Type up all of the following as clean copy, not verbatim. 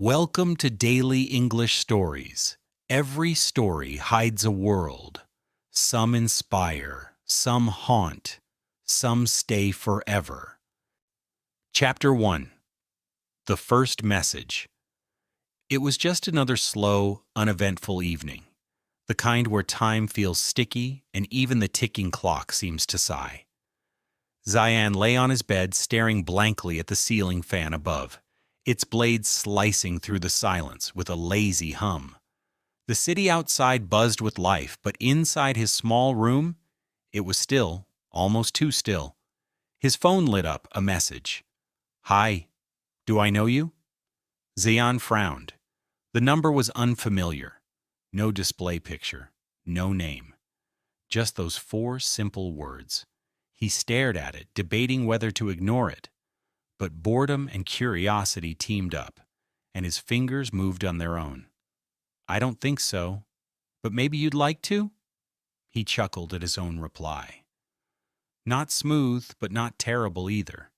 Welcome to Daily English Stories. Every story hides a world. Some inspire, some haunt, some stay forever. Chapter 1. The First Message. It was just another slow, uneventful evening. The kind where time feels sticky and even the ticking clock seems to sigh. Zayan lay on his bed staring blankly at the ceiling fan above, its blades slicing through the silence with a lazy hum. The city outside buzzed with life, but inside his small room, it was still, almost too still. His phone lit up, a message. "Hi, do I know you?" Zayan frowned. The number was unfamiliar. No display picture, no name. Just those four simple words. He stared at it, debating whether to ignore it. But boredom and curiosity teamed up, and his fingers moved on their own. "I don't think so, but maybe you'd like to?" He chuckled at his own reply. Not smooth, but not terrible either.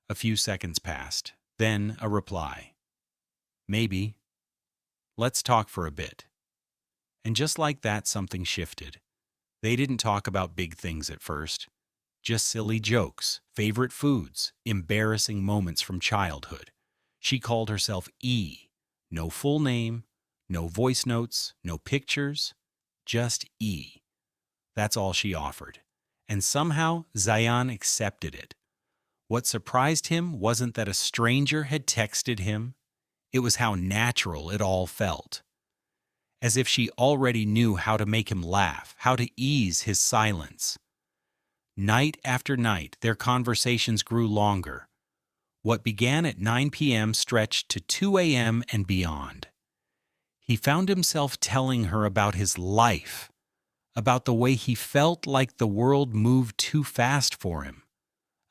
A few seconds passed, then a reply. "Maybe. Let's talk for a bit." And just like that, something shifted. They didn't talk about big things at first. Just silly jokes, favorite foods, embarrassing moments from childhood. She called herself E. No full name, no voice notes, no pictures, just E. That's all she offered. And somehow Zayan accepted it. What surprised him wasn't that a stranger had texted him. It was how natural it all felt. As if she already knew how to make him laugh, how to ease his silence. Night after night, their conversations grew longer. What began at 9 p.m. stretched to 2 a.m. and beyond. He found himself telling her about his life, about the way he felt like the world moved too fast for him,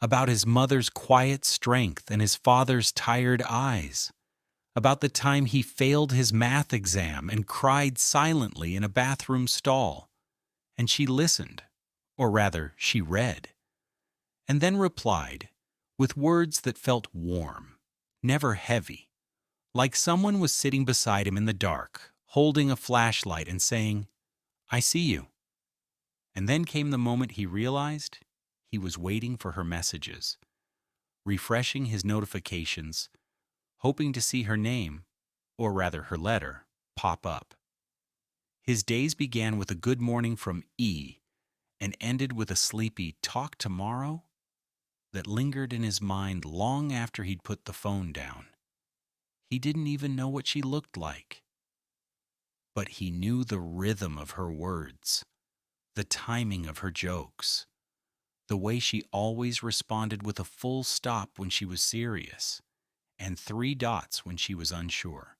about his mother's quiet strength and his father's tired eyes, about the time he failed his math exam and cried silently in a bathroom stall. And she listened. Or rather, she read, and then replied with words that felt warm, never heavy, like someone was sitting beside him in the dark, holding a flashlight and saying, "I see you." And then came the moment he realized he was waiting for her messages, refreshing his notifications, hoping to see her name, or rather her letter, pop up. His days began with a good morning from E, and ended with a sleepy "talk tomorrow" that lingered in his mind long after he'd put the phone down. He didn't even know what she looked like. But he knew the rhythm of her words, the timing of her jokes, the way she always responded with a full stop when she was serious, and 3 dots when she was unsure.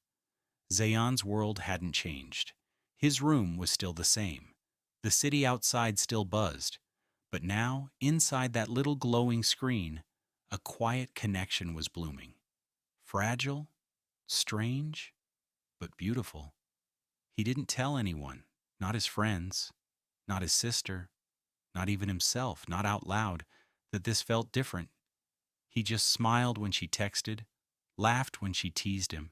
Zayan's world hadn't changed. His room was still the same. The city outside still buzzed, but now, inside that little glowing screen, a quiet connection was blooming. Fragile, strange, but beautiful. He didn't tell anyone, not his friends, not his sister, not even himself, not out loud, that this felt different. He just smiled when she texted, laughed when she teased him,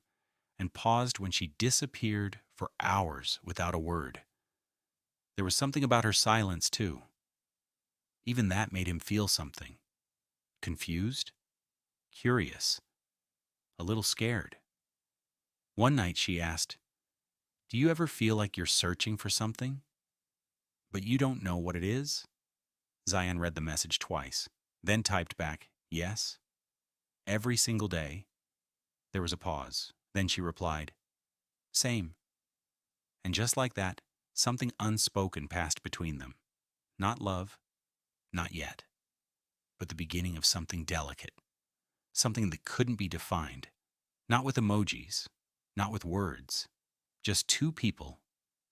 and paused when she disappeared for hours without a word. There was something about her silence, too. Even that made him feel something. Confused, curious, a little scared. One night she asked, "Do you ever feel like you're searching for something, but you don't know what it is?" Zayan read the message twice, then typed back, "Yes." Every single day. There was a pause. Then she replied, "Same." And just like that, something unspoken passed between them. Not love, not yet, but the beginning of something delicate, something that couldn't be defined, not with emojis, not with words, just two people,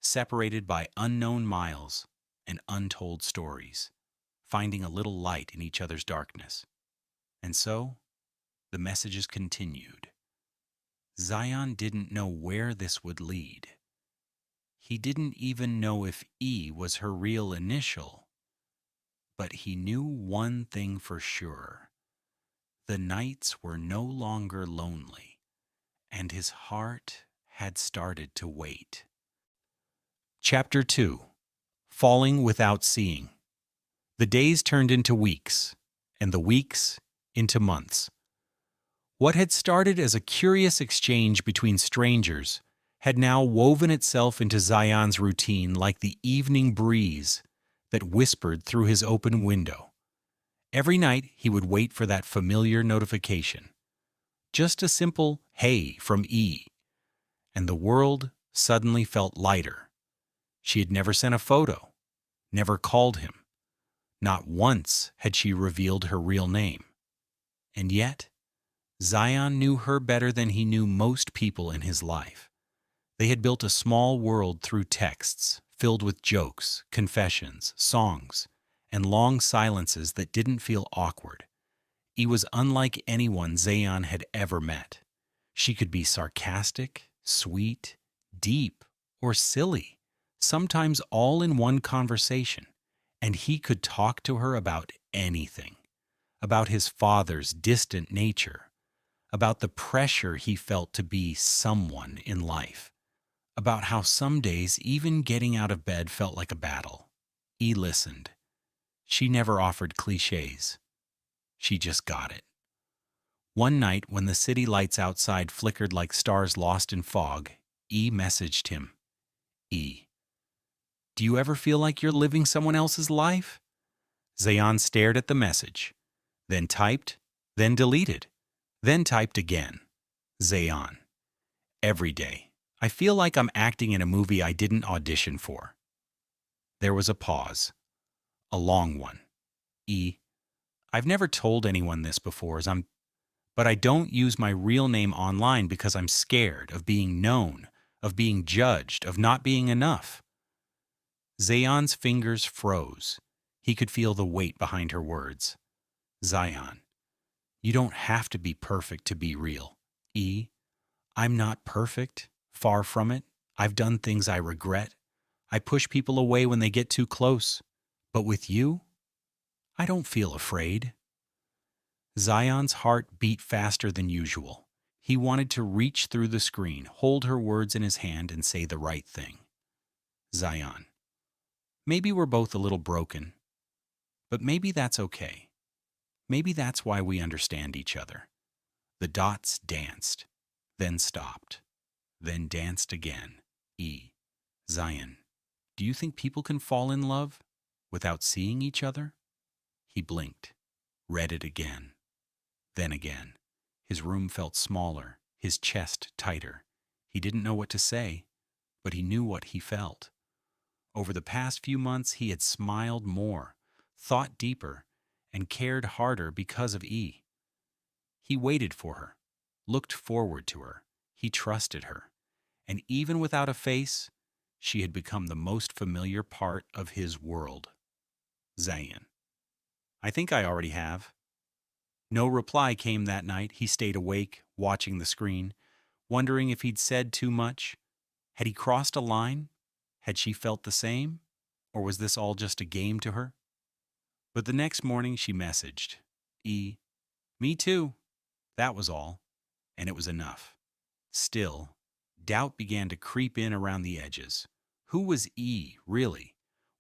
separated by unknown miles and untold stories, finding a little light in each other's darkness. And so, the messages continued. Zayan didn't know where this would lead. He didn't even know if E was her real initial. But he knew one thing for sure. The nights were no longer lonely, and his heart had started to wait. Chapter 2. Falling Without Seeing. The days turned into weeks, and the weeks into months. What had started as a curious exchange between strangers had now woven itself into Zayan's routine like the evening breeze that whispered through his open window. Every night he would wait for that familiar notification. Just a simple "hey" from E, and the world suddenly felt lighter. She had never sent a photo, never called him. Not once had she revealed her real name. And yet, Zayan knew her better than he knew most people in his life. They had built a small world through texts, filled with jokes, confessions, songs, and long silences that didn't feel awkward. He was unlike anyone Zayan had ever met. She could be sarcastic, sweet, deep, or silly, sometimes all in one conversation, and he could talk to her about anything. About his father's distant nature, about the pressure he felt to be someone in life, about how some days even getting out of bed felt like a battle. He listened. She never offered cliches. She just got it. One night, when the city lights outside flickered like stars lost in fog, E messaged him. E. Do you ever feel like you're living someone else's life? Zayan stared at the message, then typed, then deleted, then typed again. Zayan. Every day. I feel like I'm acting in a movie I didn't audition for. There was a pause. A long one. E. I've never told anyone this before, but I don't use my real name online because I'm scared of being known, of being judged, of not being enough. Zayan's fingers froze. He could feel the weight behind her words. Zayan. You don't have to be perfect to be real. E. I'm not perfect. Far from it. I've done things I regret. I push people away when they get too close. But with you, I don't feel afraid. Zayan's heart beat faster than usual. He wanted to reach through the screen, hold her words in his hand, and say the right thing. Zayan. Maybe we're both a little broken, but maybe that's okay. Maybe that's why we understand each other. The dots danced, then stopped, then danced again. E. Zayan. Do you think people can fall in love without seeing each other? He blinked, read it again, then again. His room felt smaller, his chest tighter. He didn't know what to say, but he knew what he felt. Over the past few months, he had smiled more, thought deeper, and cared harder because of E. He waited for her, looked forward to her. He trusted her. And even without a face, she had become the most familiar part of his world. Zayan. I think I already have. No reply came that night. He stayed awake, watching the screen, wondering if he'd said too much. Had he crossed a line? Had she felt the same? Or was this all just a game to her? But the next morning she messaged. E. Me too. That was all. And it was enough. Still, doubt began to creep in around the edges. Who was E, really?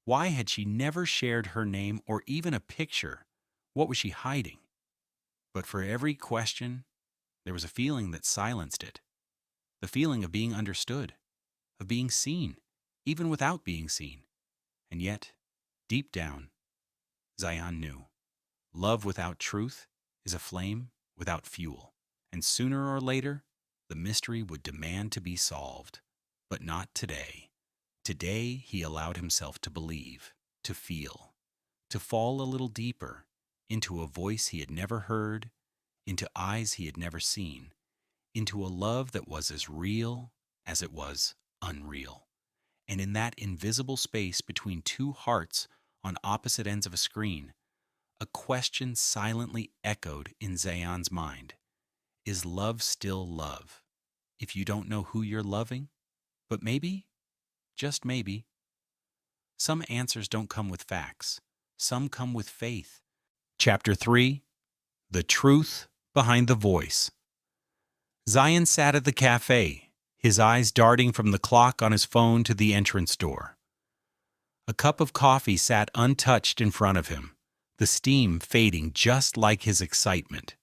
Why had she never shared her name or even a picture? What was she hiding? But for every question, there was a feeling that silenced it. The feeling of being understood, of being seen, even without being seen. And yet, deep down, Zayan knew. Love without truth is a flame without fuel. And sooner or later, the mystery would demand to be solved. But not today. Today, he allowed himself to believe, to feel, to fall a little deeper into a voice he had never heard, into eyes he had never seen, into a love that was as real as it was unreal. And in that invisible space between two hearts on opposite ends of a screen, a question silently echoed in Zayan's mind. Is love still love? If you don't know who you're loving? But maybe, just maybe, some answers don't come with facts. Some come with faith. Chapter 3. The Truth Behind the Voice. Zayan sat at the cafe, his eyes darting from the clock on his phone to the entrance door. A cup of coffee sat untouched in front of him, the steam fading just like his excitement.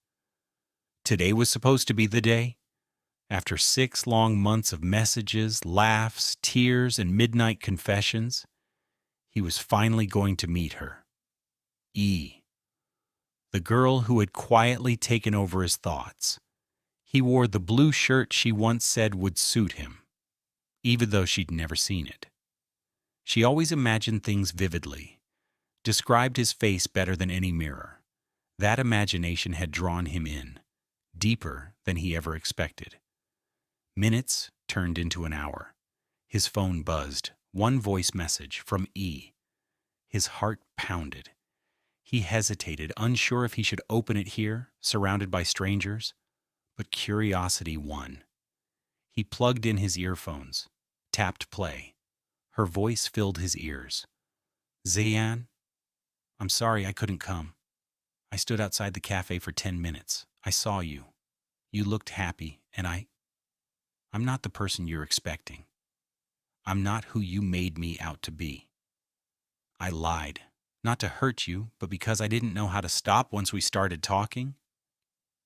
Today was supposed to be the day. After 6 long months of messages, laughs, tears, and midnight confessions, he was finally going to meet her. E. The girl who had quietly taken over his thoughts. He wore the blue shirt she once said would suit him, even though she'd never seen it. She always imagined things vividly, described his face better than any mirror. That imagination had drawn him in, deeper than he ever expected. Minutes turned into an hour. His phone buzzed, one voice message from E. His heart pounded. He hesitated, unsure if he should open it here, surrounded by strangers, but curiosity won. He plugged in his earphones, tapped play. Her voice filled his ears. Zayan, I'm sorry I couldn't come. I stood outside the cafe for 10 minutes. I saw you. You looked happy, and I'm not the person you're expecting. I'm not who you made me out to be. I lied, not to hurt you, but because I didn't know how to stop once we started talking.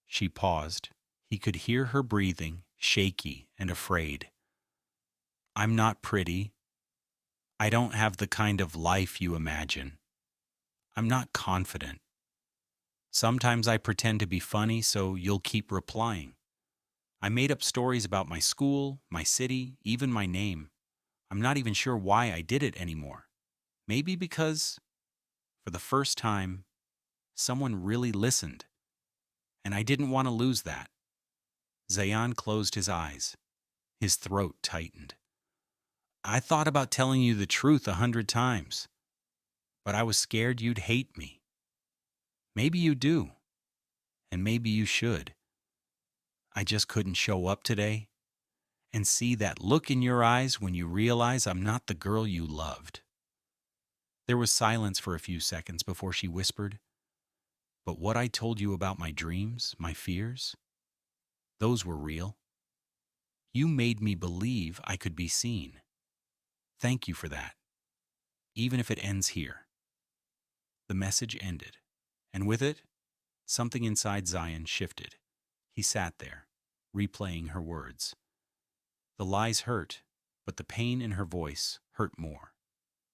She paused. He could hear her breathing, shaky and afraid. I'm not pretty. I don't have the kind of life you imagine. I'm not confident. Sometimes I pretend to be funny so you'll keep replying. I made up stories about my school, my city, even my name. I'm not even sure why I did it anymore. Maybe because, for the first time, someone really listened. And I didn't want to lose that. Zayan closed his eyes. His throat tightened. I thought about telling you the truth 100 times, but I was scared you'd hate me. Maybe you do, and maybe you should. I just couldn't show up today and see that look in your eyes when you realize I'm not the girl you loved. There was silence for a few seconds before she whispered, but what I told you about my dreams, my fears, those were real. You made me believe I could be seen. Thank you for that, even if it ends here. The message ended, and with it, something inside Zayan shifted. He sat there, replaying her words. The lies hurt, but the pain in her voice hurt more.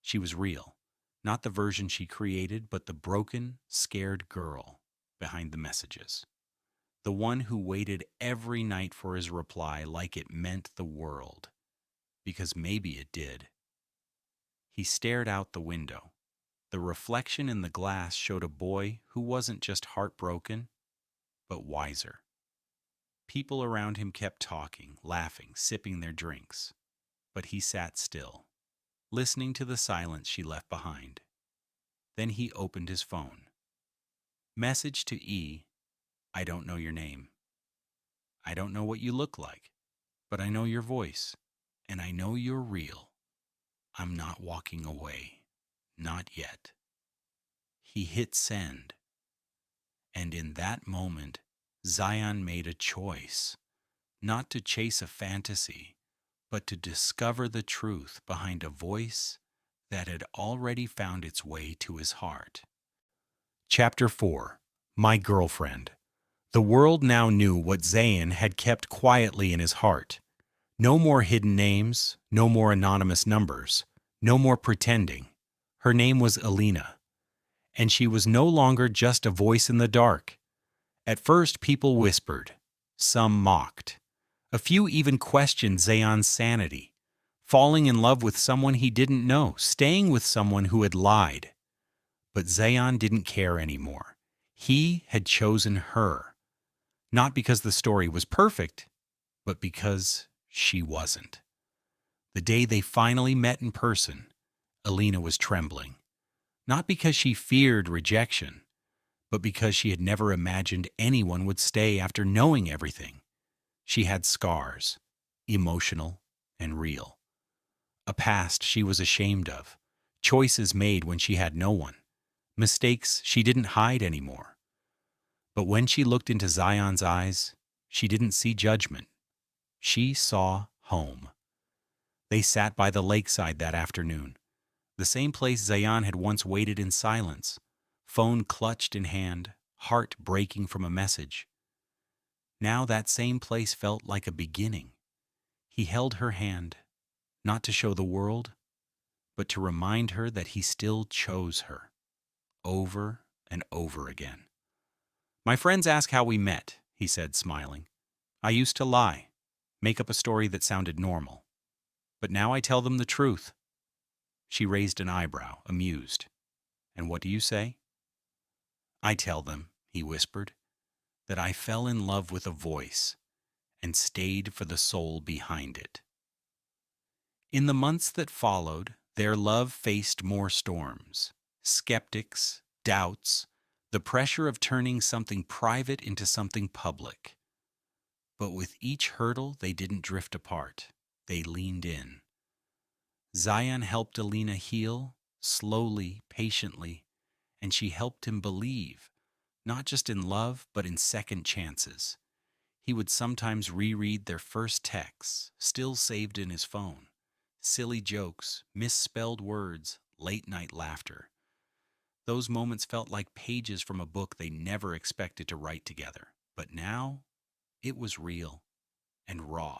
She was real, not the version she created, but the broken, scared girl behind the messages. The one who waited every night for his reply like it meant the world, because maybe it did. He stared out the window. The reflection in the glass showed a boy who wasn't just heartbroken, but wiser. People around him kept talking, laughing, sipping their drinks, but he sat still, listening to the silence she left behind. Then he opened his phone. Message to E. I don't know your name. I don't know what you look like, but I know your voice, and I know you're real. I'm not walking away. Not yet. He hit send. And in that moment, Zayan made a choice, not to chase a fantasy, but to discover the truth behind a voice that had already found its way to his heart. Chapter 4. My Girlfriend. The world now knew what Zayan had kept quietly in his heart. No more hidden names, no more anonymous numbers, no more pretending. Her name was Alina, and she was no longer just a voice in the dark. At first, people whispered. Some mocked. A few even questioned Zayan's sanity, falling in love with someone he didn't know, staying with someone who had lied. But Zayan didn't care anymore. He had chosen her, not because the story was perfect, but because she wasn't. The day they finally met in person, Alina was trembling, not because she feared rejection, but because she had never imagined anyone would stay after knowing everything. She had scars, emotional and real. A past she was ashamed of, choices made when she had no one, mistakes she didn't hide anymore. But when she looked into Zayan's eyes, She didn't see judgment. She saw home. They sat by the lakeside that afternoon, the same place Zayan had once waited in silence, phone clutched in hand, heart breaking from a message. Now that same place felt like a beginning. He held her hand, not to show the world, but to remind her that he still chose her, over and over again. My friends ask how we met, he said, smiling. I used to lie, make up a story that sounded normal. But now I tell them the truth. She raised an eyebrow, amused. And what do you say? I tell them, he whispered, that I fell in love with a voice and stayed for the soul behind it. In the months that followed, their love faced more storms, skeptics, doubts, the pressure of turning something private into something public. But with each hurdle, they didn't drift apart. They leaned in. Zayan helped Alina heal, slowly, patiently, and she helped him believe, not just in love, but in second chances. He would sometimes reread their first texts, still saved in his phone. Silly jokes, misspelled words, late-night laughter. Those moments felt like pages from a book they never expected to write together. But now, it was real and raw.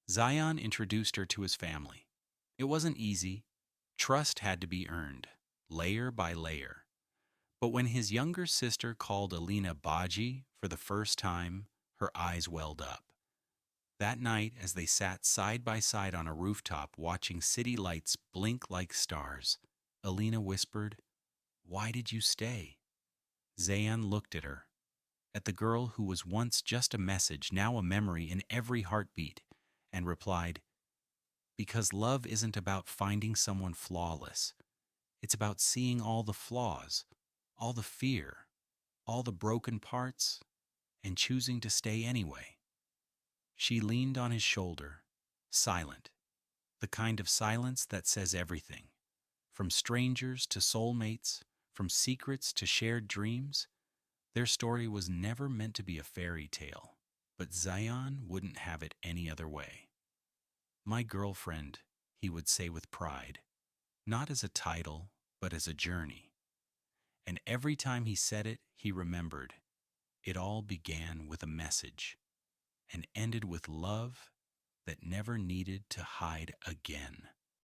Zayan introduced her to his family. It wasn't easy. Trust had to be earned, layer by layer. But when his younger sister called Alina Baji for the first time, her eyes welled up. That night, as they sat side by side on a rooftop watching city lights blink like stars, Alina whispered, "Why did you stay?" Zayan looked at her, at the girl who was once just a message, now a memory in every heartbeat, and replied, "Because love isn't about finding someone flawless. It's about seeing all the flaws, all the fear, all the broken parts, and choosing to stay anyway." She leaned on his shoulder, silent, the kind of silence that says everything. From strangers to soulmates, from secrets to shared dreams, their story was never meant to be a fairy tale, but Zayan wouldn't have it any other way. "My girlfriend," he would say with pride, not as a title, but as a journey. And every time he said it, he remembered, it all began with a message and ended with love that never needed to hide again.